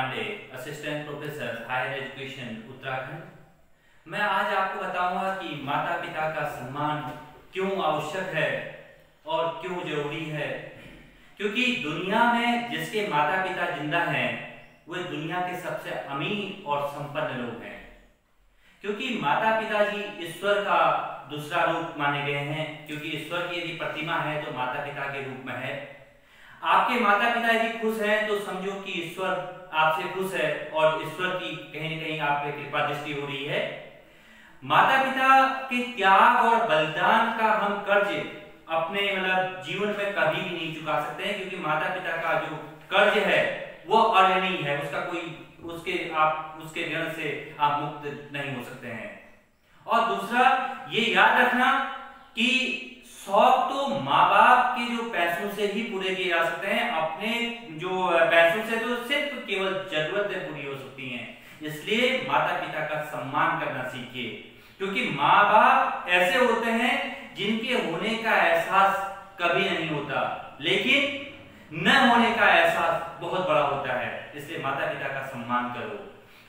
Pandey, assistant professor higher education Uttarakhand. मैं आज आपको बताऊंगा कि माता पिता का सम्मान क्यों आवश्यक है और क्यों जरूरी है। क्योंकि दुनिया में जिसके माता पिता जिंदा हैं वे दुनिया के सबसे अमीर और संपन्न लोग हैं। क्योंकि माता पिता जी ईश्वर का दूसरा रूप माने गए हैं। क्योंकि ईश्वर की यदि प्रतिमा है तो माता पिता के रूप में है। आपके माता पिता यदि खुश हैं तो समझो कि ईश्वर आपसे खुश है और ईश्वर की कहीं न कहीं आप पे कृपा दृष्टि हो रही है। माता पिता के त्याग और बलिदान का हम कर्ज अपने जीवन में कभी भी नहीं चुका सकते हैं। क्योंकि माता पिता का जो कर्ज है वो अऋणी है, उसका कोई उसके ऋण से आप मुक्त नहीं हो सकते हैं। और दूसरा ये याद रखना कि शौक तो माँ बाप के जो पैसों से ही पूरे किए जा सकते हैं। अपने जो पैसों से तो सिर्फ केवल जरूरतें पूरी हो सकती हैं। इसलिए माता पिता का सम्मान करना सीखिए। क्योंकि माँ बाप ऐसे होते हैं जिनके होने का एहसास कभी नहीं होता, लेकिन न होने का एहसास बहुत बड़ा होता है। इसलिए माता पिता का सम्मान करो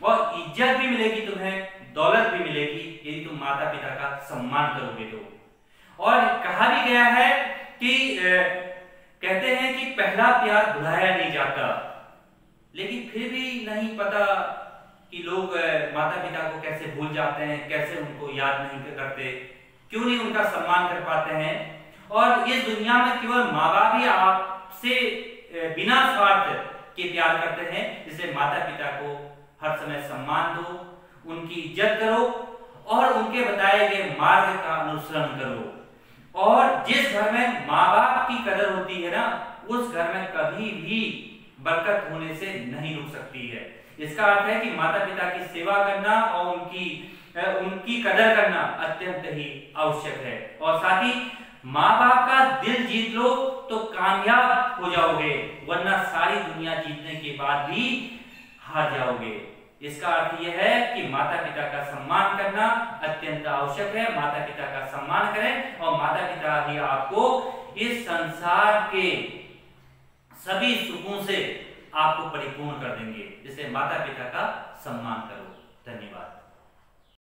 और इज्जत भी मिलेगी, तुम्हें दौलत भी मिलेगी यदि तुम माता पिता का सम्मान करोगे तो। और कहा भी गया है कि कहते हैं कि पहला प्यार भुलाया नहीं जाता, लेकिन फिर भी नहीं पता कि लोग माता पिता को कैसे भूल जाते हैं, कैसे उनको याद नहीं करते, क्यों नहीं उनका सम्मान कर पाते हैं। और इस दुनिया में केवल माँ बाप ही आपसे बिना स्वार्थ के प्यार करते हैं। इसलिए माता पिता को हर समय सम्मान दो, उनकी इज्जत करो और उनके बताए गए मार्ग का अनुसरण करो। और जिस घर में माँ बाप की कदर होती है ना, उस घर में कभी भी बरकत होने से नहीं रुक सकती है। इसका अर्थ है कि माता पिता की सेवा करना और उनकी कदर करना अत्यंत ही आवश्यक है। और साथ ही माँ बाप का दिल जीत लो तो कामयाब हो जाओगे, वरना सारी दुनिया जीतने के बाद भी हार जाओगे। इसका अर्थ यह है कि माता पिता का सम्मान करना अत्यंत आवश्यक है। माता पिता का सम्मान करें और माता पिता ही आपको इस संसार के सभी सुखों से आपको परिपूर्ण कर देंगे। इसलिए माता पिता का सम्मान करो। धन्यवाद।